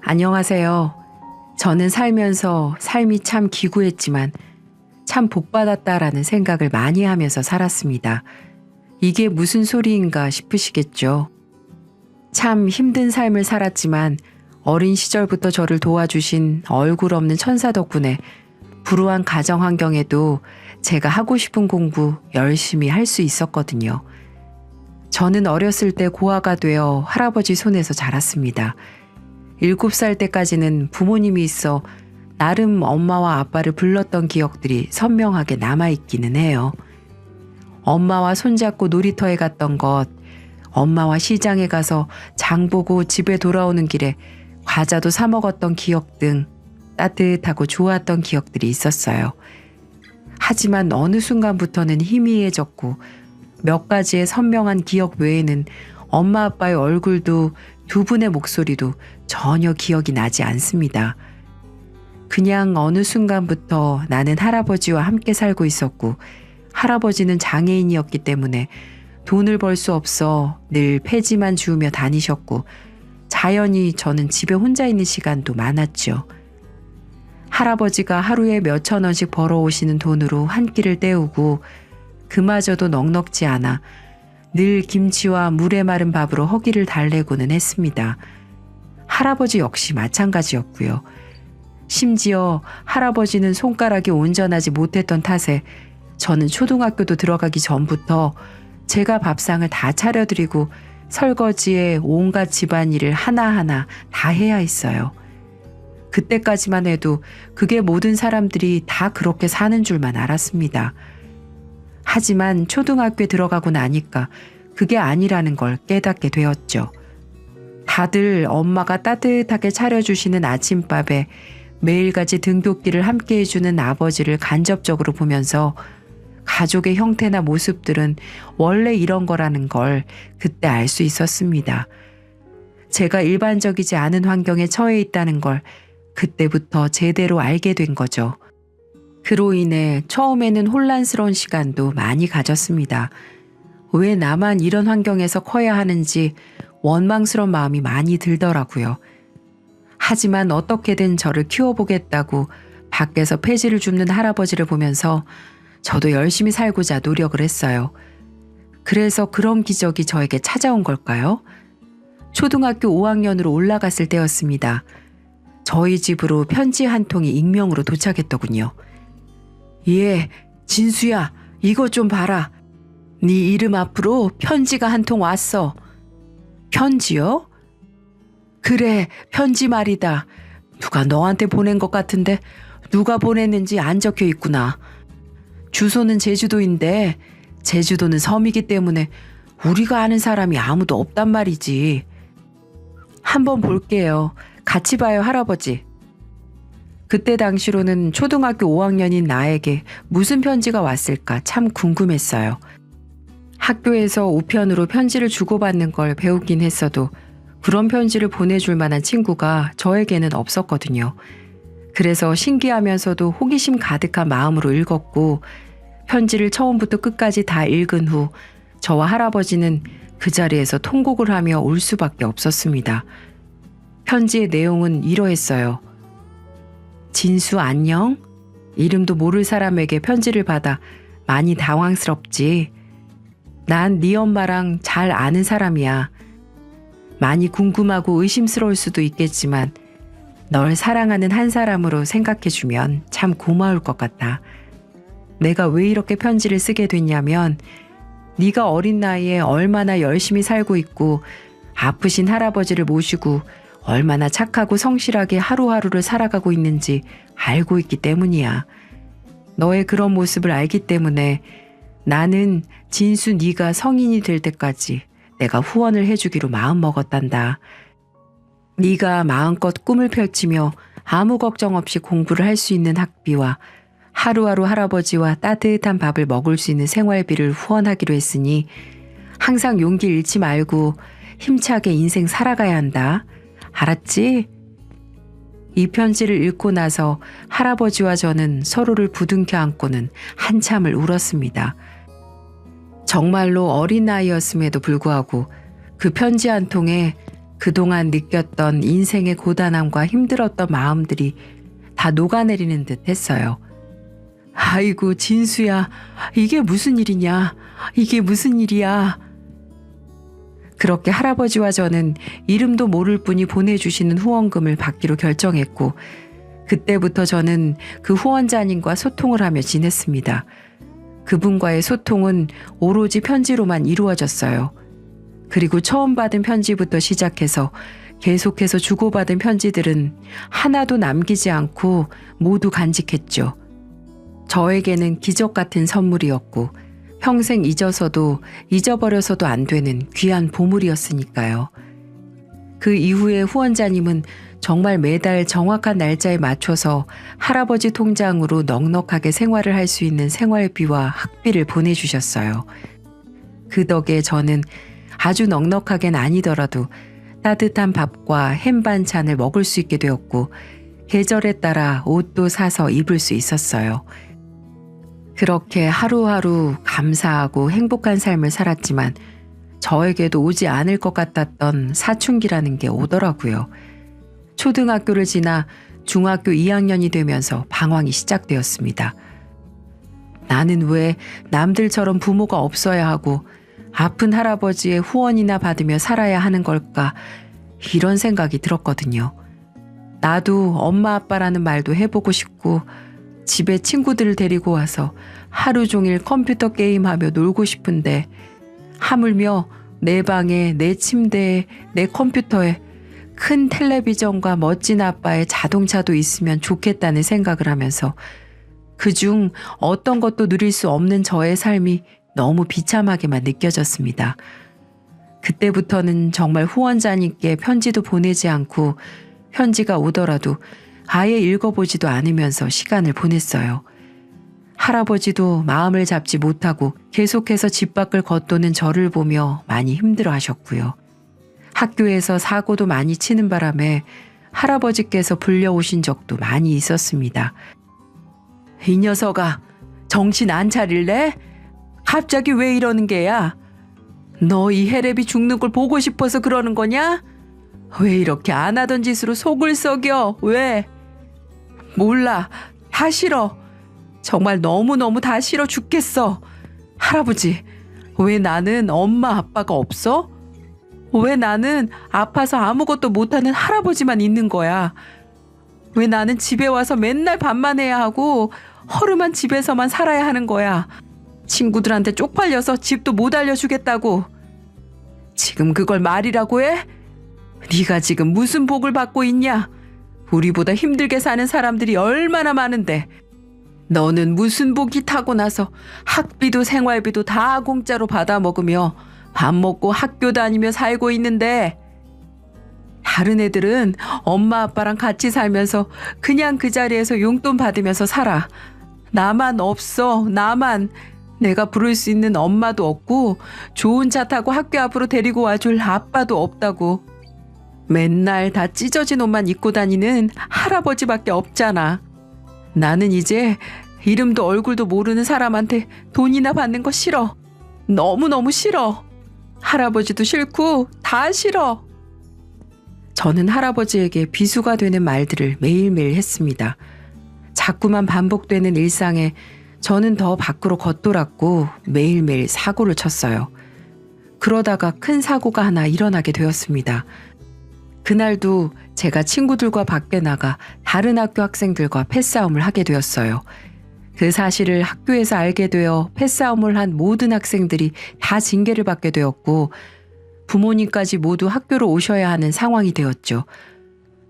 안녕하세요. 저는 살면서 삶이 참 기구했지만 참 복받았다라는 생각을 많이 하면서 살았습니다. 이게 무슨 소리인가 싶으시겠죠. 참 힘든 삶을 살았지만 어린 시절부터 저를 도와주신 얼굴 없는 천사 덕분에 불우한 가정 환경에도 제가 하고 싶은 공부 열심히 할 수 있었거든요. 저는 어렸을 때 고아가 되어 할아버지 손에서 자랐습니다. 7살 때까지는 부모님이 있어 나름 엄마와 아빠를 불렀던 기억들이 선명하게 남아있기는 해요. 엄마와 손잡고 놀이터에 갔던 것, 엄마와 시장에 가서 장 보고 집에 돌아오는 길에 과자도 사 먹었던 기억 등 따뜻하고 좋았던 기억들이 있었어요. 하지만 어느 순간부터는 희미해졌고 몇 가지의 선명한 기억 외에는 엄마 아빠의 얼굴도 두 분의 목소리도 전혀 기억이 나지 않습니다. 그냥 어느 순간부터 나는 할아버지와 함께 살고 있었고 할아버지는 장애인이었기 때문에 돈을 벌 수 없어 늘 폐지만 주우며 다니셨고 자연히 저는 집에 혼자 있는 시간도 많았죠. 할아버지가 하루에 몇천 원씩 벌어오시는 돈으로 한 끼를 때우고 그마저도 넉넉지 않아 늘 김치와 물에 마른 밥으로 허기를 달래고는 했습니다. 할아버지 역시 마찬가지였고요. 심지어 할아버지는 손가락이 온전하지 못했던 탓에 저는 초등학교도 들어가기 전부터 제가 밥상을 다 차려드리고 설거지에 온갖 집안일을 하나하나 다 해야 했어요. 그때까지만 해도 그게 모든 사람들이 다 그렇게 사는 줄만 알았습니다. 하지만 초등학교에 들어가고 나니까 그게 아니라는 걸 깨닫게 되었죠. 다들 엄마가 따뜻하게 차려주시는 아침밥에 매일같이 등굣길을 함께 해주는 아버지를 간접적으로 보면서 가족의 형태나 모습들은 원래 이런 거라는 걸 그때 알 수 있었습니다. 제가 일반적이지 않은 환경에 처해 있다는 걸 그때부터 제대로 알게 된 거죠. 그로 인해 처음에는 혼란스러운 시간도 많이 가졌습니다. 왜 나만 이런 환경에서 커야 하는지 원망스러운 마음이 많이 들더라고요. 하지만 어떻게든 저를 키워보겠다고 밖에서 폐지를 줍는 할아버지를 보면서 저도 열심히 살고자 노력을 했어요. 그래서 그런 기적이 저에게 찾아온 걸까요? 초등학교 5학년으로 올라갔을 때였습니다. 저희 집으로 편지 한 통이 익명으로 도착했더군요. 예, 진수야, 이거 좀 봐라. 네 이름 앞으로 편지가 한 통 왔어. 편지요? 그래, 편지 말이다. 누가 너한테 보낸 것 같은데 누가 보냈는지 안 적혀 있구나. 주소는 제주도인데 제주도는 섬이기 때문에 우리가 아는 사람이 아무도 없단 말이지. 한번 볼게요. 같이 봐요, 할아버지. 그때 당시로는 초등학교 5학년인 나에게 무슨 편지가 왔을까 참 궁금했어요. 학교에서 우편으로 편지를 주고받는 걸 배우긴 했어도 그런 편지를 보내줄 만한 친구가 저에게는 없었거든요. 그래서 신기하면서도 호기심 가득한 마음으로 읽었고 편지를 처음부터 끝까지 다 읽은 후 저와 할아버지는 그 자리에서 통곡을 하며 울 수밖에 없었습니다. 편지의 내용은 이러했어요. 진수 안녕? 이름도 모를 사람에게 편지를 받아 많이 당황스럽지. 난 네 엄마랑 잘 아는 사람이야. 많이 궁금하고 의심스러울 수도 있겠지만 널 사랑하는 한 사람으로 생각해주면 참 고마울 것 같아. 내가 왜 이렇게 편지를 쓰게 됐냐면 네가 어린 나이에 얼마나 열심히 살고 있고 아프신 할아버지를 모시고 얼마나 착하고 성실하게 하루하루를 살아가고 있는지 알고 있기 때문이야. 너의 그런 모습을 알기 때문에 나는 진수 네가 성인이 될 때까지 내가 후원을 해주기로 마음먹었단다. 네가 마음껏 꿈을 펼치며 아무 걱정 없이 공부를 할 수 있는 학비와 하루하루 할아버지와 따뜻한 밥을 먹을 수 있는 생활비를 후원하기로 했으니 항상 용기 잃지 말고 힘차게 인생 살아가야 한다. 알았지? 이 편지를 읽고 나서 할아버지와 저는 서로를 부둥켜 안고는 한참을 울었습니다. 정말로 어린 나이였음에도 불구하고 그 편지 한 통에 그동안 느꼈던 인생의 고단함과 힘들었던 마음들이 다 녹아내리는 듯 했어요. 아이고, 진수야, 이게 무슨 일이냐? 이게 무슨 일이야? 그렇게 할아버지와 저는 이름도 모를 분이 보내주시는 후원금을 받기로 결정했고, 그때부터 저는 그 후원자님과 소통을 하며 지냈습니다. 그분과의 소통은 오로지 편지로만 이루어졌어요. 그리고 처음 받은 편지부터 시작해서 계속해서 주고받은 편지들은 하나도 남기지 않고 모두 간직했죠. 저에게는 기적 같은 선물이었고 평생 잊어버려서도 안 되는 귀한 보물이었으니까요. 그 이후에 후원자님은 정말 매달 정확한 날짜에 맞춰서 할아버지 통장으로 넉넉하게 생활을 할 수 있는 생활비와 학비를 보내주셨어요. 그 덕에 저는 아주 넉넉하게는 아니더라도 따뜻한 밥과 햄 반찬을 먹을 수 있게 되었고 계절에 따라 옷도 사서 입을 수 있었어요. 그렇게 하루하루 감사하고 행복한 삶을 살았지만 저에게도 오지 않을 것 같았던 사춘기라는 게 오더라고요. 초등학교를 지나 중학교 2학년이 되면서 방황이 시작되었습니다. 나는 왜 남들처럼 부모가 없어야 하고 아픈 할아버지의 후원이나 받으며 살아야 하는 걸까? 이런 생각이 들었거든요. 나도 엄마 아빠라는 말도 해보고 싶고 집에 친구들을 데리고 와서 하루 종일 컴퓨터 게임하며 놀고 싶은데 하물며 내 방에, 내 침대에, 내 컴퓨터에 큰 텔레비전과 멋진 아빠의 자동차도 있으면 좋겠다는 생각을 하면서 그중 어떤 것도 누릴 수 없는 저의 삶이 너무 비참하게만 느껴졌습니다. 그때부터는 정말 후원자님께 편지도 보내지 않고 편지가 오더라도 아예 읽어보지도 않으면서 시간을 보냈어요. 할아버지도 마음을 잡지 못하고 계속해서 집 밖을 걷도는 저를 보며 많이 힘들어 하셨고요. 학교에서 사고도 많이 치는 바람에 할아버지께서 불려오신 적도 많이 있었습니다. 이 녀석아, 정신 안 차릴래? 갑자기 왜 이러는 게야? 너 이 해랩이 죽는 걸 보고 싶어서 그러는 거냐? 왜 이렇게 안 하던 짓으로 속을 썩여? 왜? 몰라. 다 싫어. 정말 너무너무 다 싫어 죽겠어. 할아버지, 왜 나는 엄마 아빠가 없어? 왜 나는 아파서 아무것도 못하는 할아버지만 있는 거야? 왜 나는 집에 와서 맨날 밥만 해야 하고 허름한 집에서만 살아야 하는 거야? 친구들한테 쪽팔려서 집도 못 알려주겠다고. 지금 그걸 말이라고 해? 네가 지금 무슨 복을 받고 있냐? 우리보다 힘들게 사는 사람들이 얼마나 많은데 너는 무슨 복이 타고나서 학비도 생활비도 다 공짜로 받아 먹으며 밥 먹고 학교 다니며 살고 있는데 다른 애들은 엄마 아빠랑 같이 살면서 그냥 그 자리에서 용돈 받으면서 살아. 나만 없어. 나만. 내가 부를 수 있는 엄마도 없고 좋은 차 타고 학교 앞으로 데리고 와줄 아빠도 없다고. 맨날 다 찢어진 옷만 입고 다니는 할아버지밖에 없잖아. 나는 이제 이름도 얼굴도 모르는 사람한테 돈이나 받는 거 싫어. 너무너무 싫어. 할아버지도 싫고 다 싫어. 저는 할아버지에게 비수가 되는 말들을 매일매일 했습니다. 자꾸만 반복되는 일상에 저는 더 밖으로 겉돌았고 매일매일 사고를 쳤어요. 그러다가 큰 사고가 하나 일어나게 되었습니다. 그날도 제가 친구들과 밖에 나가 다른 학교 학생들과 패싸움을 하게 되었어요. 그 사실을 학교에서 알게 되어 패싸움을 한 모든 학생들이 다 징계를 받게 되었고 부모님까지 모두 학교로 오셔야 하는 상황이 되었죠.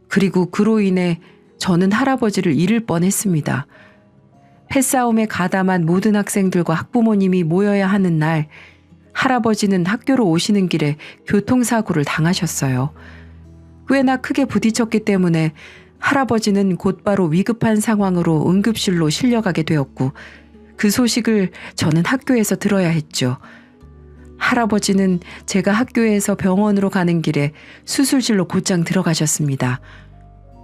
그리고 그로 인해 저는 할아버지를 잃을 뻔했습니다. 패싸움에 가담한 모든 학생들과 학부모님이 모여야 하는 날 할아버지는 학교로 오시는 길에 교통사고를 당하셨어요. 꽤나 크게 부딪혔기 때문에 할아버지는 곧바로 위급한 상황으로 응급실로 실려가게 되었고 그 소식을 저는 학교에서 들어야 했죠. 할아버지는 제가 학교에서 병원으로 가는 길에 수술실로 곧장 들어가셨습니다.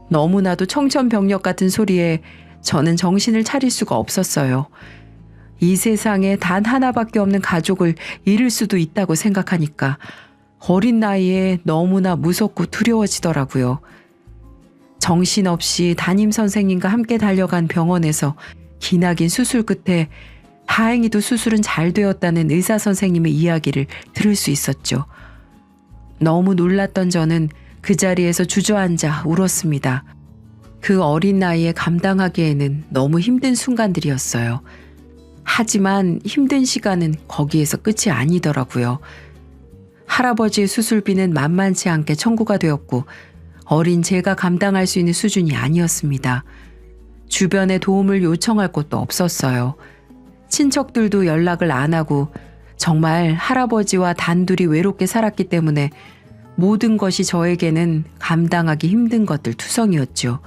너무나도 청천벽력 같은 소리에 저는 정신을 차릴 수가 없었어요. 이 세상에 단 하나밖에 없는 가족을 잃을 수도 있다고 생각하니까 어린 나이에 너무나 무섭고 두려워지더라고요. 정신없이 담임 선생님과 함께 달려간 병원에서 기나긴 수술 끝에 다행히도 수술은 잘 되었다는 의사 선생님의 이야기를 들을 수 있었죠. 너무 놀랐던 저는 그 자리에서 주저앉아 울었습니다. 그 어린 나이에 감당하기에는 너무 힘든 순간들이었어요. 하지만 힘든 시간은 거기에서 끝이 아니더라고요. 할아버지의 수술비는 만만치 않게 청구가 되었고 어린 제가 감당할 수 있는 수준이 아니었습니다. 주변에 도움을 요청할 곳도 없었어요. 친척들도 연락을 안 하고 정말 할아버지와 단둘이 외롭게 살았기 때문에 모든 것이 저에게는 감당하기 힘든 것들 투성이었죠.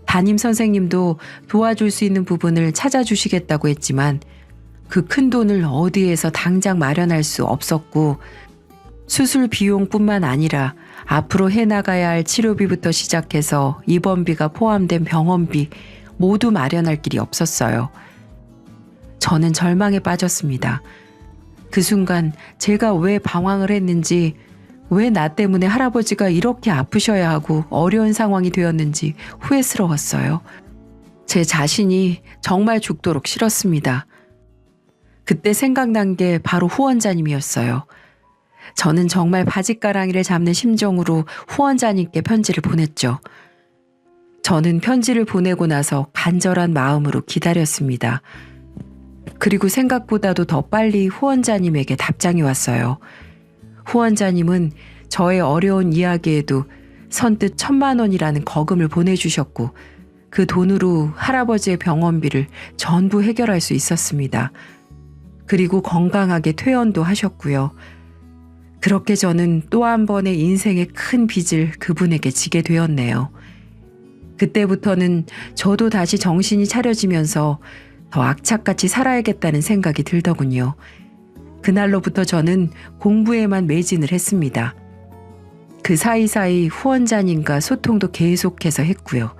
담임 선생님도 도와줄 수 있는 부분을 찾아주시겠다고 했지만 그 큰 돈을 어디에서 당장 마련할 수 없었고 수술 비용뿐만 아니라 앞으로 해나가야 할 치료비부터 시작해서 입원비가 포함된 병원비 모두 마련할 길이 없었어요. 저는 절망에 빠졌습니다. 그 순간 제가 왜 방황을 했는지, 왜 나 때문에 할아버지가 이렇게 아프셔야 하고 어려운 상황이 되었는지 후회스러웠어요. 제 자신이 정말 죽도록 싫었습니다. 그때 생각난 게 바로 후원자님이었어요. 저는 정말 바짓가랑이를 잡는 심정으로 후원자님께 편지를 보냈죠. 저는 편지를 보내고 나서 간절한 마음으로 기다렸습니다. 그리고 생각보다도 더 빨리 후원자님에게 답장이 왔어요. 후원자님은 저의 어려운 이야기에도 선뜻 1,000만 원이라는 거금을 보내주셨고 그 돈으로 할아버지의 병원비를 전부 해결할 수 있었습니다. 그리고 건강하게 퇴원도 하셨고요. 그렇게 저는 또 한 번의 인생의 큰 빚을 그분에게 지게 되었네요. 그때부터는 저도 다시 정신이 차려지면서 더 악착같이 살아야겠다는 생각이 들더군요. 그날로부터 저는 공부에만 매진을 했습니다. 그 사이사이 후원자님과 소통도 계속해서 했고요.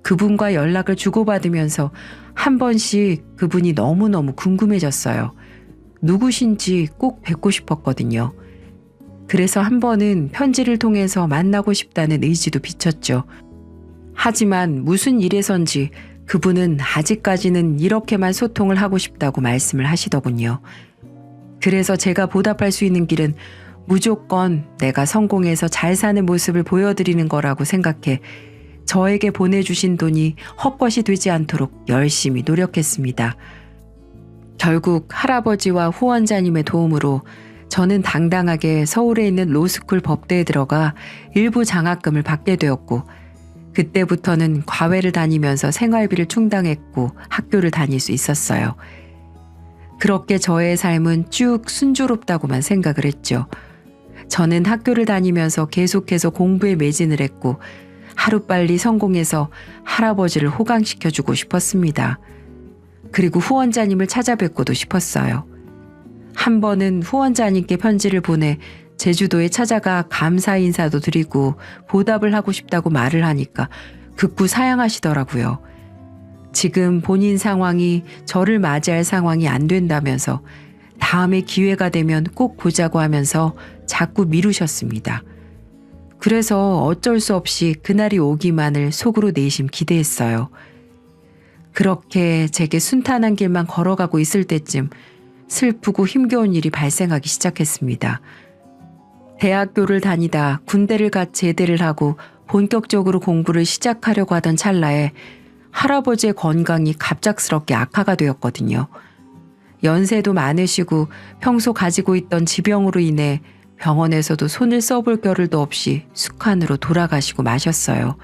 그분과 연락을 주고받으면서 한 번씩 그분이 너무너무 궁금해졌어요. 누구신지 꼭 뵙고 싶었거든요. 그래서 한 번은 편지를 통해서 만나고 싶다는 의지도 비쳤죠. 하지만 무슨 일에선지 그분은 아직까지는 이렇게만 소통을 하고 싶다고 말씀을 하시더군요. 그래서 제가 보답할 수 있는 길은 무조건 내가 성공해서 잘 사는 모습을 보여드리는 거라고 생각해 저에게 보내주신 돈이 헛것이 되지 않도록 열심히 노력했습니다. 결국 할아버지와 후원자님의 도움으로 저는 당당하게 서울에 있는 로스쿨 법대에 들어가 일부 장학금을 받게 되었고 그때부터는 과외를 다니면서 생활비를 충당했고 학교를 다닐 수 있었어요. 그렇게 저의 삶은 쭉 순조롭다고만 생각을 했죠. 저는 학교를 다니면서 계속해서 공부에 매진을 했고 하루빨리 성공해서 할아버지를 호강시켜주고 싶었습니다. 그리고 후원자님을 찾아뵙고도 싶었어요. 한 번은 후원자님께 편지를 보내 제주도에 찾아가 감사 인사도 드리고 보답을 하고 싶다고 말을 하니까 극구 사양하시더라고요. 지금 본인 상황이 저를 맞이할 상황이 안 된다면서 다음에 기회가 되면 꼭 보자고 하면서 자꾸 미루셨습니다. 그래서 어쩔 수 없이 그날이 오기만을 속으로 내심 기대했어요. 그렇게 제게 순탄한 길만 걸어가고 있을 때쯤 슬프고 힘겨운 일이 발생하기 시작했습니다. 대학교를 다니다 군대를 갓 제대를 하고 본격적으로 공부를 시작하려고 하던 찰나에 할아버지의 건강이 갑작스럽게 악화가 되었거든요. 연세도 많으시고 평소 가지고 있던 지병으로 인해 병원에서도 손을 써볼 겨를도 없이 숙환으로 돌아가시고 마셨어요.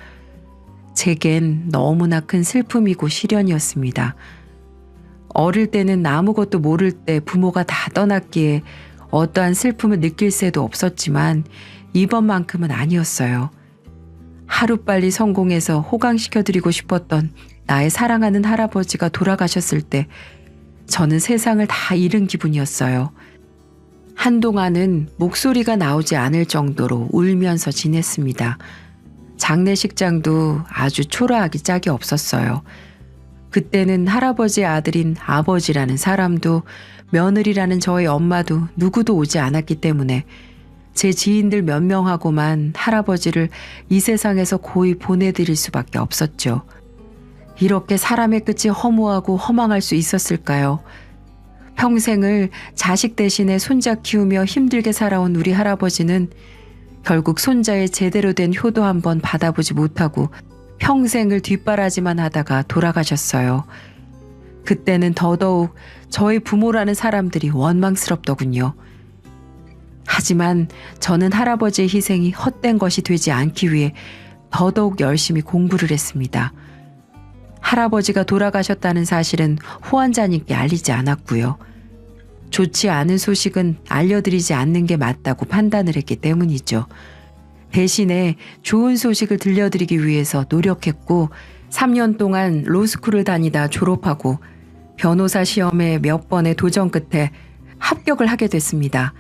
제겐 너무나 큰 슬픔이고 시련이었습니다. 어릴 때는 아무것도 모를 때 부모가 다 떠났기에 어떠한 슬픔을 느낄 새도 없었지만 이번만큼은 아니었어요. 하루빨리 성공해서 호강시켜드리고 싶었던 나의 사랑하는 할아버지가 돌아가셨을 때 저는 세상을 다 잃은 기분이었어요. 한동안은 목소리가 나오지 않을 정도로 울면서 지냈습니다. 장례식장도 아주 초라하기 짝이 없었어요. 그때는 할아버지의 아들인 아버지라는 사람도 며느리라는 저의 엄마도 누구도 오지 않았기 때문에 제 지인들 몇 명하고만 할아버지를 이 세상에서 고이 보내드릴 수밖에 없었죠. 이렇게 사람의 끝이 허무하고 허망할 수 있었을까요? 평생을 자식 대신에 손자 키우며 힘들게 살아온 우리 할아버지는 결국 손자의 제대로 된 효도 한번 받아보지 못하고 평생을 뒷바라지만 하다가 돌아가셨어요. 그때는 더더욱 저의 부모라는 사람들이 원망스럽더군요. 하지만 저는 할아버지의 희생이 헛된 것이 되지 않기 위해 더더욱 열심히 공부를 했습니다. 할아버지가 돌아가셨다는 사실은 후원자님께 알리지 않았고요. 좋지 않은 소식은 알려드리지 않는 게 맞다고 판단을 했기 때문이죠. 대신에 좋은 소식을 들려드리기 위해서 노력했고 3년 동안 로스쿨을 다니다 졸업하고 변호사 시험에 몇 번의 도전 끝에 합격을 하게 됐습니다.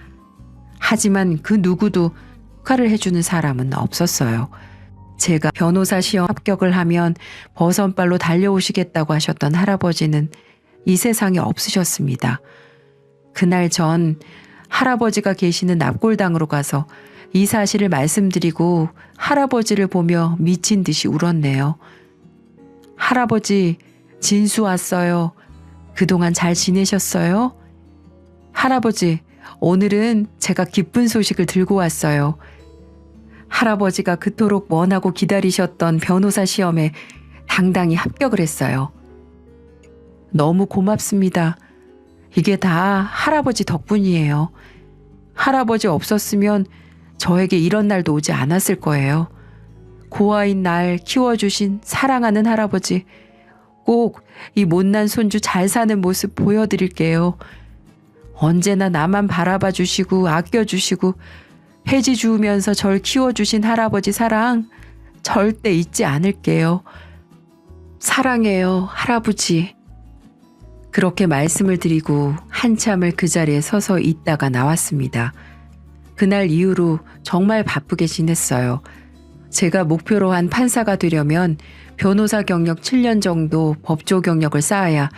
하지만 그 누구도 축하를 해주는 사람은 없었어요. 제가 변호사 시험 합격을 하면 버선발로 달려오시겠다고 하셨던 할아버지는 이 세상에 없으셨습니다. 그날 전 할아버지가 계시는 납골당으로 가서 이 사실을 말씀드리고 할아버지를 보며 미친 듯이 울었네요. 할아버지, 진수 왔어요. 그동안 잘 지내셨어요? 할아버지, 오늘은 제가 기쁜 소식을 들고 왔어요. 할아버지가 그토록 원하고 기다리셨던 변호사 시험에 당당히 합격을 했어요. 너무 고맙습니다. 이게 다 할아버지 덕분이에요. 할아버지 없었으면 저에게 이런 날도 오지 않았을 거예요. 고아인 날 키워주신 사랑하는 할아버지, 꼭 이 못난 손주 잘 사는 모습 보여드릴게요. 언제나 나만 바라봐 주시고 아껴주시고 해지 주우면서 절 키워주신 할아버지 사랑 절대 잊지 않을게요. 사랑해요, 할아버지. 그렇게 말씀을 드리고 한참을 그 자리에 서서 있다가 나왔습니다. 그날 이후로 정말 바쁘게 지냈어요. 제가 목표로 한 판사가 되려면 변호사 경력 7년 정도 법조 경력을 쌓아야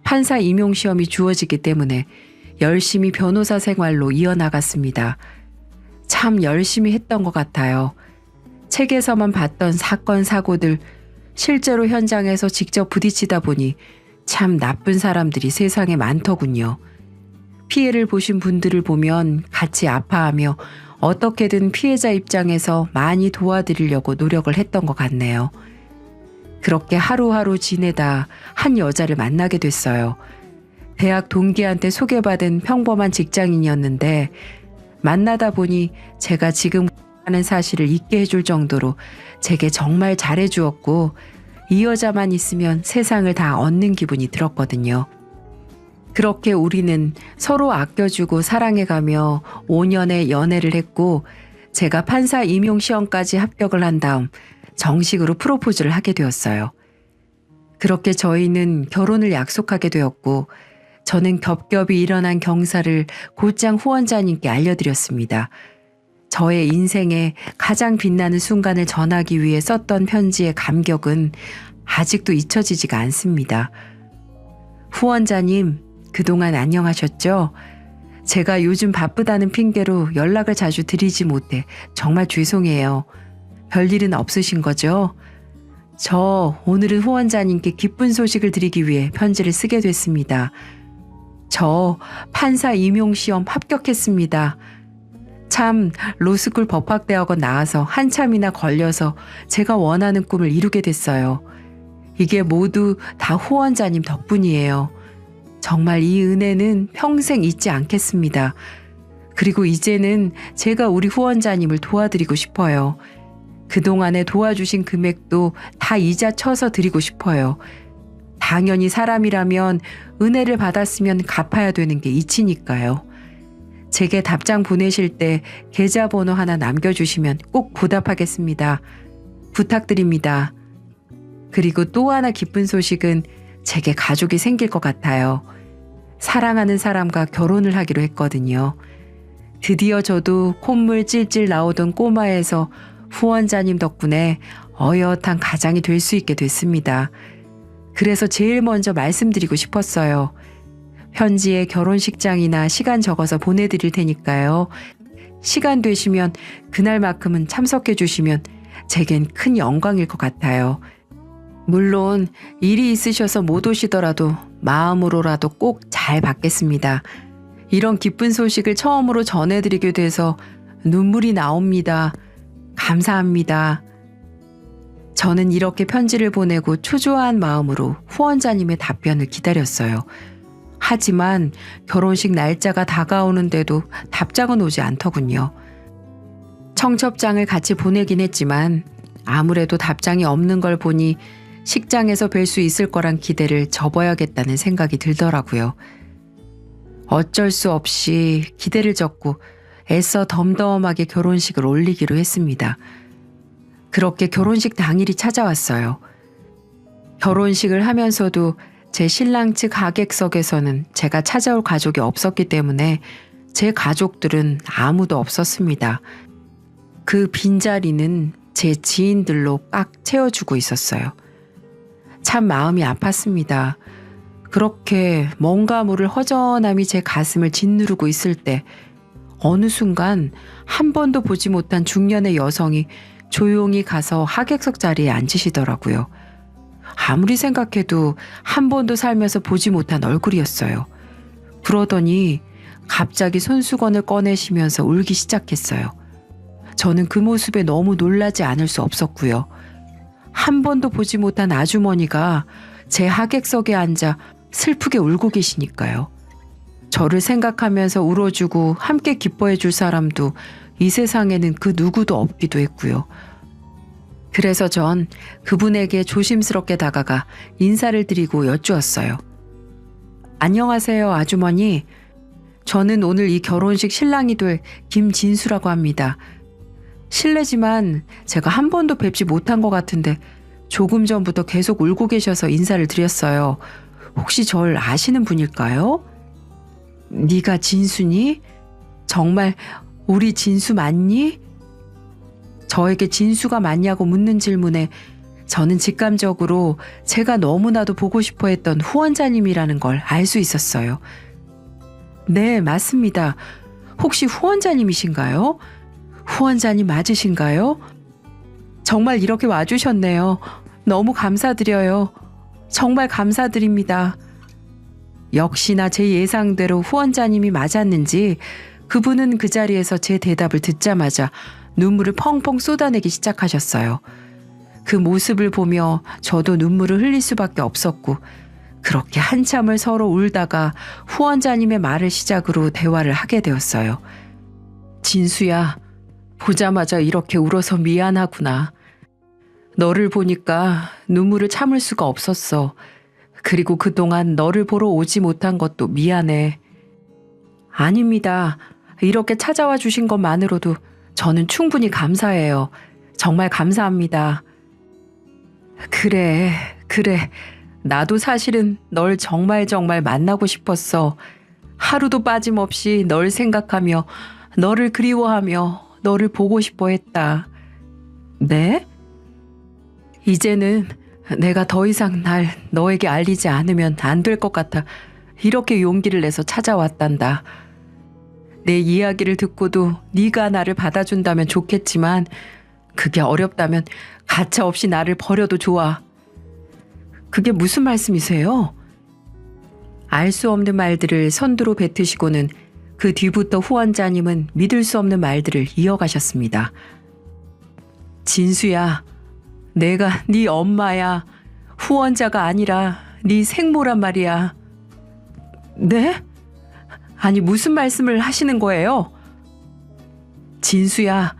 판사 임용 시험이 주어지기 때문에 열심히 변호사 생활로 이어나갔습니다. 참 열심히 했던 것 같아요. 책에서만 봤던 사건 사고들 실제로 현장에서 직접 부딪히다 보니 참 나쁜 사람들이 세상에 많더군요. 피해를 보신 분들을 보면 같이 아파하며 어떻게든 피해자 입장에서 많이 도와드리려고 노력을 했던 것 같네요. 그렇게 하루하루 지내다 한 여자를 만나게 됐어요. 대학 동기한테 소개받은 평범한 직장인이었는데 만나다 보니 제가 지금 하는 사실을 잊게 해줄 정도로 제게 정말 잘해주었고 이 여자만 있으면 세상을 다 얻는 기분이 들었거든요. 그렇게 우리는 서로 아껴주고 사랑해가며 5년의 연애를 했고 제가 판사 임용 시험까지 합격을 한 다음 정식으로 프로포즈를 하게 되었어요. 그렇게 저희는 결혼을 약속하게 되었고 저는 겹겹이 일어난 경사를 곧장 후원자님께 알려드렸습니다. 저의 인생에 가장 빛나는 순간을 전하기 위해 썼던 편지의 감격은 아직도 잊혀지지가 않습니다. 후원자님, 그동안 안녕하셨죠? 제가 요즘 바쁘다는 핑계로 연락을 자주 드리지 못해 정말 죄송해요. 별일은 없으신 거죠? 저 오늘은 후원자님께 기쁜 소식을 드리기 위해 편지를 쓰게 됐습니다. 저 판사 임용시험 합격했습니다. 참 로스쿨 법학대학원 나와서 한참이나 걸려서 제가 원하는 꿈을 이루게 됐어요. 이게 모두 다 후원자님 덕분이에요. 정말 이 은혜는 평생 잊지 않겠습니다. 그리고 이제는 제가 우리 후원자님을 도와드리고 싶어요. 그동안에 도와주신 금액도 다 이자 쳐서 드리고 싶어요. 당연히 사람이라면 은혜를 받았으면 갚아야 되는 게 이치니까요. 제게 답장 보내실 때 계좌번호 하나 남겨주시면 꼭 보답하겠습니다. 부탁드립니다. 그리고 또 하나 기쁜 소식은 제게 가족이 생길 것 같아요. 사랑하는 사람과 결혼을 하기로 했거든요. 드디어 저도 콧물 찔찔 나오던 꼬마에서 후원자님 덕분에 어엿한 가장이 될 수 있게 됐습니다. 그래서 제일 먼저 말씀드리고 싶었어요. 편지에 결혼식장이나 시간 적어서 보내드릴 테니까요. 시간 되시면 그날만큼은 참석해 주시면 제겐 큰 영광일 것 같아요. 물론 일이 있으셔서 못 오시더라도 마음으로라도 꼭 잘 받겠습니다. 이런 기쁜 소식을 처음으로 전해드리게 돼서 눈물이 나옵니다. 감사합니다. 저는 이렇게 편지를 보내고 초조한 마음으로 후원자님의 답변을 기다렸어요. 하지만 결혼식 날짜가 다가오는데도 답장은 오지 않더군요. 청첩장을 같이 보내긴 했지만 아무래도 답장이 없는 걸 보니 식장에서 뵐 수 있을 거란 기대를 접어야겠다는 생각이 들더라고요. 어쩔 수 없이 기대를 접고 애써 덤덤하게 결혼식을 올리기로 했습니다. 그렇게 결혼식 당일이 찾아왔어요. 결혼식을 하면서도 제 신랑 측 하객석에서는 제가 찾아올 가족이 없었기 때문에 제 가족들은 아무도 없었습니다. 그 빈자리는 제 지인들로 꽉 채워주고 있었어요. 참 마음이 아팠습니다. 그렇게 뭔가 모를 허전함이 제 가슴을 짓누르고 있을 때 어느 순간 한 번도 보지 못한 중년의 여성이 조용히 가서 하객석 자리에 앉으시더라고요. 아무리 생각해도 한 번도 살면서 보지 못한 얼굴이었어요. 그러더니 갑자기 손수건을 꺼내시면서 울기 시작했어요. 저는 그 모습에 너무 놀라지 않을 수 없었고요. 한 번도 보지 못한 아주머니가 제 하객석에 앉아 슬프게 울고 계시니까요. 저를 생각하면서 울어주고 함께 기뻐해 줄 사람도 이 세상에는 그 누구도 없기도 했고요. 그래서 전 그분에게 조심스럽게 다가가 인사를 드리고 여쭈었어요. 안녕하세요, 아주머니. 저는 오늘 이 결혼식 신랑이 될 김진수라고 합니다. 실례지만 제가 한 번도 뵙지 못한 것 같은데 조금 전부터 계속 울고 계셔서 인사를 드렸어요. 혹시 절 아시는 분일까요? 네가 진수니? 정말 우리 진수 맞니? 저에게 진수가 맞냐고 묻는 질문에 저는 직감적으로 제가 너무나도 보고 싶어 했던 후원자님이라는 걸 알 수 있었어요. 네, 맞습니다. 혹시 후원자님이신가요? 후원자님 맞으신가요? 정말 이렇게 와주셨네요. 너무 감사드려요. 정말 감사드립니다. 역시나 제 예상대로 후원자님이 맞았는지 그분은 그 자리에서 제 대답을 듣자마자 눈물을 펑펑 쏟아내기 시작하셨어요. 그 모습을 보며 저도 눈물을 흘릴 수밖에 없었고 그렇게 한참을 서로 울다가 후원자님의 말을 시작으로 대화를 하게 되었어요. 진수야, 보자마자 이렇게 울어서 미안하구나. 너를 보니까 눈물을 참을 수가 없었어. 그리고 그동안 너를 보러 오지 못한 것도 미안해. 아닙니다. 이렇게 찾아와 주신 것만으로도 저는 충분히 감사해요. 정말 감사합니다. 그래. 나도 사실은 널 정말 만나고 싶었어. 하루도 빠짐없이 널 생각하며 너를 그리워하며 너를 보고 싶어 했다. 네? 이제는 내가 더 이상 날 너에게 알리지 않으면 안 될 것 같아 이렇게 용기를 내서 찾아왔단다. 내 이야기를 듣고도 네가 나를 받아준다면 좋겠지만 그게 어렵다면 가차없이 나를 버려도 좋아. 그게 무슨 말씀이세요? 알 수 없는 말들을 선두로 뱉으시고는 그 뒤부터 후원자님은 믿을 수 없는 말들을 이어가셨습니다. 진수야, 내가 네 엄마야. 후원자가 아니라 네 생모란 말이야. 네? 아니 무슨 말씀을 하시는 거예요? 진수야,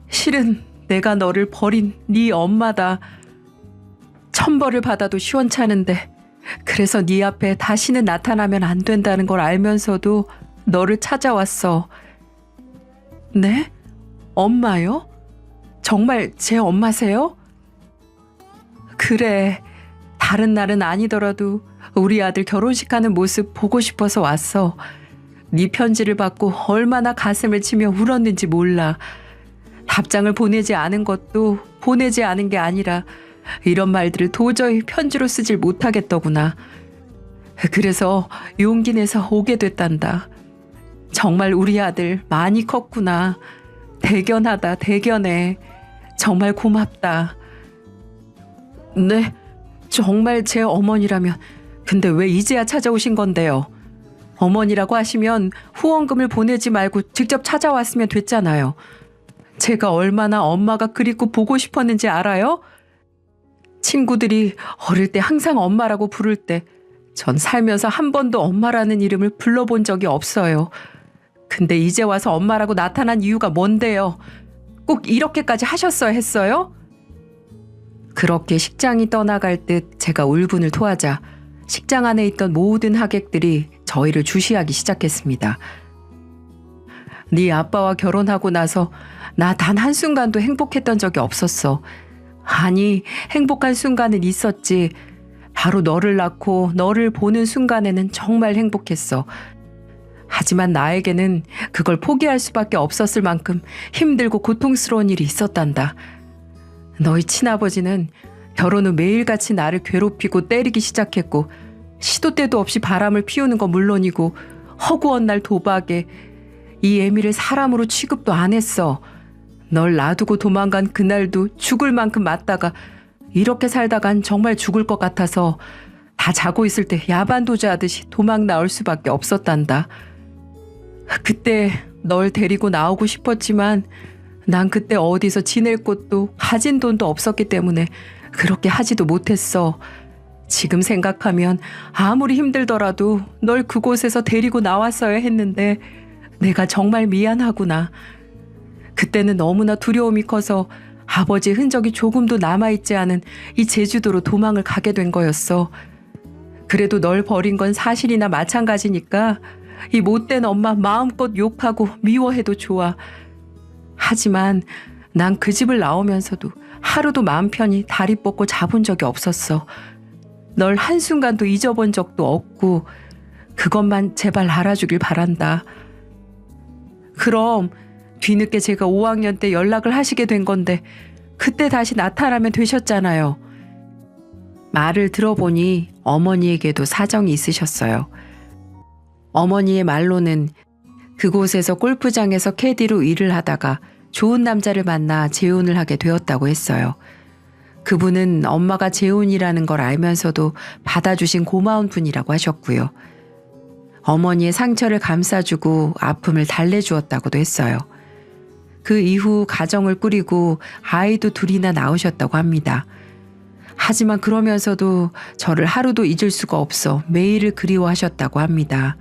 실은 내가 너를 버린 네 엄마다. 천벌을 받아도 시원찮은데 그래서 네 앞에 다시는 나타나면 안 된다는 걸 알면서도 너를 찾아왔어. 네? 엄마요? 정말 제 엄마세요? 그래. 다른 날은 아니더라도 우리 아들 결혼식 하는 모습 보고 싶어서 왔어. 네 편지를 받고 얼마나 가슴을 치며 울었는지 몰라. 답장을 보내지 않은 것도 보내지 않은 게 아니라 이런 말들을 도저히 편지로 쓰질 못하겠더구나. 그래서 용기 내서 오게 됐단다. 정말 우리 아들 많이 컸구나. 대견하다, 대견해. 정말 고맙다. 네, 정말 제 어머니라면. 근데 왜 이제야 찾아오신 건데요? 어머니라고 하시면 후원금을 보내지 말고 직접 찾아왔으면 됐잖아요. 제가 얼마나 엄마가 그립고 보고 싶었는지 알아요? 친구들이 어릴 때 항상 엄마라고 부를 때 전 살면서 한 번도 엄마라는 이름을 불러본 적이 없어요. 근데 이제 와서 엄마라고 나타난 이유가 뭔데요? 꼭 이렇게까지 하셨어야 했어요? 그렇게 식장이 떠나갈 듯 제가 울분을 토하자 식장 안에 있던 모든 하객들이 저희를 주시하기 시작했습니다. 네 아빠와 결혼하고 나서 나 단 한순간도 행복했던 적이 없었어. 아니, 행복한 순간은 있었지. 바로 너를 낳고 너를 보는 순간에는 정말 행복했어. 하지만 나에게는 그걸 포기할 수밖에 없었을 만큼 힘들고 고통스러운 일이 있었단다. 너희 친아버지는 결혼 후 매일같이 나를 괴롭히고 때리기 시작했고 시도 때도 없이 바람을 피우는 건 물론이고 허구한 날 도박에 이 애미를 사람으로 취급도 안 했어. 널 놔두고 도망간 그날도 죽을 만큼 맞다가 이렇게 살다간 정말 죽을 것 같아서 다 자고 있을 때 야반도주하듯이 도망 나올 수밖에 없었단다. 그때 널 데리고 나오고 싶었지만 난 그때 어디서 지낼 곳도 가진 돈도 없었기 때문에 그렇게 하지도 못했어. 지금 생각하면 아무리 힘들더라도 널 그곳에서 데리고 나왔어야 했는데 내가 정말 미안하구나. 그때는 너무나 두려움이 커서 아버지의 흔적이 조금도 남아있지 않은 이 제주도로 도망을 가게 된 거였어. 그래도 널 버린 건 사실이나 마찬가지니까 이 못된 엄마 마음껏 욕하고 미워해도 좋아. 하지만 난 그 집을 나오면서도 하루도 마음 편히 다리 뻗고 자본 적이 없었어. 널 한순간도 잊어본 적도 없고 그것만 제발 알아주길 바란다. 그럼 뒤늦게 제가 5학년 때 연락을 하시게 된 건데 그때 다시 나타나면 되셨잖아요. 말을 들어보니 어머니에게도 사정이 있으셨어요. 어머니의 말로는 그곳에서 골프장에서 캐디로 일을 하다가 좋은 남자를 만나 재혼을 하게 되었다고 했어요. 그분은 엄마가 재혼이라는 걸 알면서도 받아주신 고마운 분이라고 하셨고요. 어머니의 상처를 감싸주고 아픔을 달래주었다고도 했어요. 그 이후 가정을 꾸리고 아이도 둘이나 낳으셨다고 합니다. 하지만 그러면서도 저를 하루도 잊을 수가 없어 매일을 그리워하셨다고 합니다.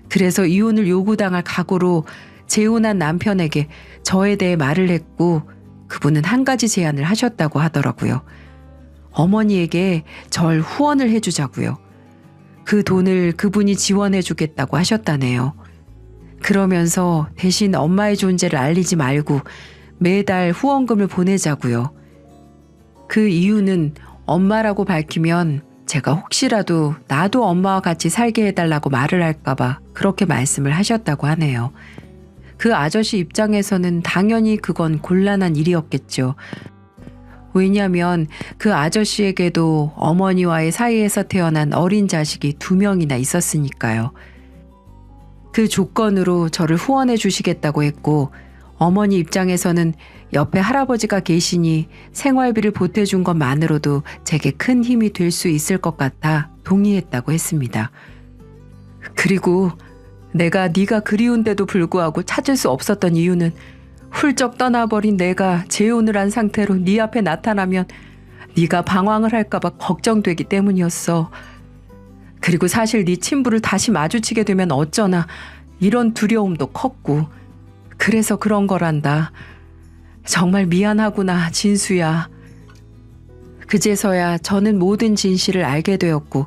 그래서 이혼을 요구당할 각오로 재혼한 남편에게 저에 대해 말을 했고 그분은 한 가지 제안을 하셨다고 하더라고요. 어머니에게 절 후원을 해주자고요. 그 돈을 그분이 지원해주겠다고 하셨다네요. 그러면서 대신 엄마의 존재를 알리지 말고 매달 후원금을 보내자고요. 그 이유는 엄마라고 밝히면 제가 혹시라도 나도 엄마와 같이 살게 해달라고 말을 할까봐 그렇게 말씀을 하셨다고 하네요. 그 아저씨 입장에서는 당연히 그건 곤란한 일이었겠죠. 왜냐하면 그 아저씨에게도 어머니와의 사이에서 태어난 어린 자식이 2명이나 있었으니까요. 그 조건으로 저를 후원해 주시겠다고 했고 어머니 입장에서는 옆에 할아버지가 계시니 생활비를 보태준 것만으로도 제게 큰 힘이 될 수 있을 것 같아 동의했다고 했습니다. 그리고 내가 네가 그리운데도 불구하고 찾을 수 없었던 이유는 훌쩍 떠나버린 내가 재혼을 한 상태로 네 앞에 나타나면 네가 방황을 할까 봐 걱정되기 때문이었어. 그리고 사실 네 친부를 다시 마주치게 되면 어쩌나 이런 두려움도 컸고 그래서 그런 거란다. 정말 미안하구나, 진수야. 그제서야 저는 모든 진실을 알게 되었고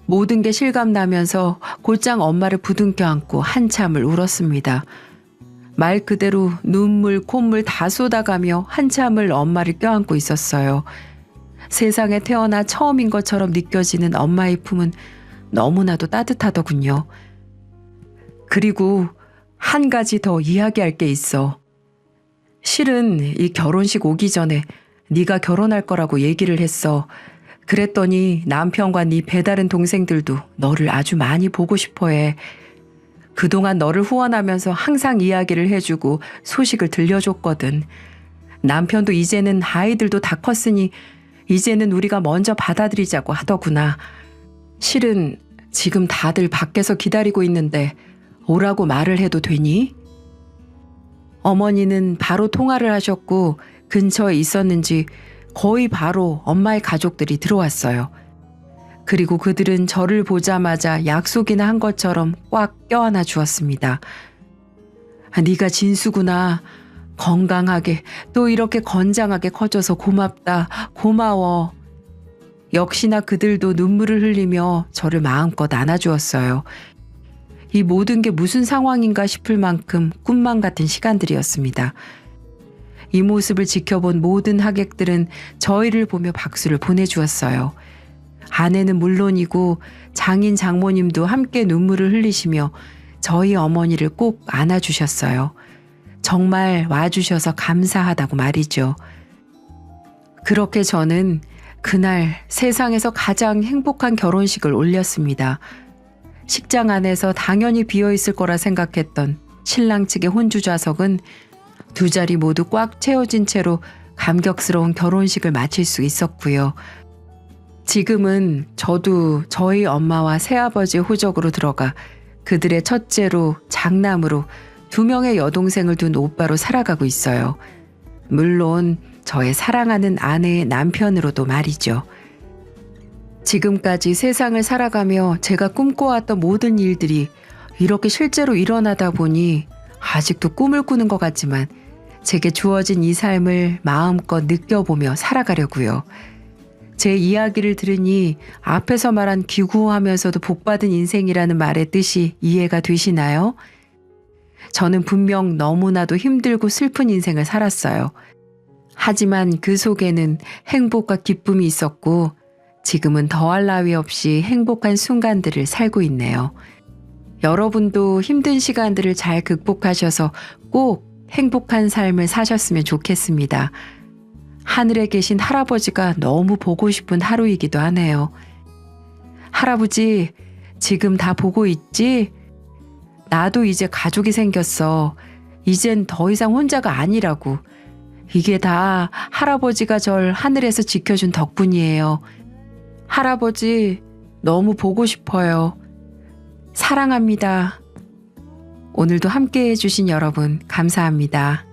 모든 게 실감나면서 곧장 엄마를 부둥켜 안고 한참을 울었습니다. 말 그대로 눈물, 콧물 다 쏟아가며 한참을 엄마를 껴안고 있었어요. 세상에 태어나 처음인 것처럼 느껴지는 엄마의 품은 너무나도 따뜻하더군요. 그리고 한 가지 더 이야기할 게 있어. 실은 이 결혼식 오기 전에 네가 결혼할 거라고 얘기를 했어. 그랬더니 남편과 네 배다른 동생들도 너를 아주 많이 보고 싶어해. 그동안 너를 후원하면서 항상 이야기를 해주고 소식을 들려줬거든. 남편도 이제는 아이들도 다 컸으니 이제는 우리가 먼저 받아들이자고 하더구나. 실은 지금 다들 밖에서 기다리고 있는데 오라고 말을 해도 되니? 어머니는 바로 통화를 하셨고 근처에 있었는지 거의 바로 엄마의 가족들이 들어왔어요. 그리고 그들은 저를 보자마자 약속이나 한 것처럼 꽉 껴안아 주었습니다. 네가 진수구나. 건강하게 또 이렇게 건장하게 커져서 고맙다. 고마워. 역시나 그들도 눈물을 흘리며 저를 마음껏 안아주었어요. 이 모든 게 무슨 상황인가 싶을 만큼 꿈만 같은 시간들이었습니다. 이 모습을 지켜본 모든 하객들은 저희를 보며 박수를 보내주었어요. 아내는 물론이고 장인 장모님도 함께 눈물을 흘리시며 저희 어머니를 꼭 안아주셨어요. 정말 와주셔서 감사하다고 말이죠. 그렇게 저는 그날 세상에서 가장 행복한 결혼식을 올렸습니다. 식장 안에서 당연히 비어있을 거라 생각했던 신랑 측의 혼주 좌석은 두 자리 모두 꽉 채워진 채로 감격스러운 결혼식을 마칠 수 있었고요. 지금은 저도 저희 엄마와 새아버지의 호적으로 들어가 그들의 첫째로 장남으로 2명의 여동생을 둔 오빠로 살아가고 있어요. 물론 저의 사랑하는 아내의 남편으로도 말이죠. 지금까지 세상을 살아가며 제가 꿈꿔왔던 모든 일들이 이렇게 실제로 일어나다 보니 아직도 꿈을 꾸는 것 같지만 제게 주어진 이 삶을 마음껏 느껴보며 살아가려고요. 제 이야기를 들으니 앞에서 말한 기구하면서도 복받은 인생이라는 말의 뜻이 이해가 되시나요? 저는 분명 너무나도 힘들고 슬픈 인생을 살았어요. 하지만 그 속에는 행복과 기쁨이 있었고 지금은 더할 나위 없이 행복한 순간들을 살고 있네요. 여러분도 힘든 시간들을 잘 극복하셔서 꼭 행복한 삶을 사셨으면 좋겠습니다. 하늘에 계신 할아버지가 너무 보고 싶은 하루이기도 하네요. 할아버지, 지금 다 보고 있지? 나도 이제 가족이 생겼어. 이젠 더 이상 혼자가 아니라고. 이게 다 할아버지가 절 하늘에서 지켜준 덕분이에요. 할아버지, 너무 보고 싶어요. 사랑합니다. 오늘도 함께 해주신 여러분, 감사합니다.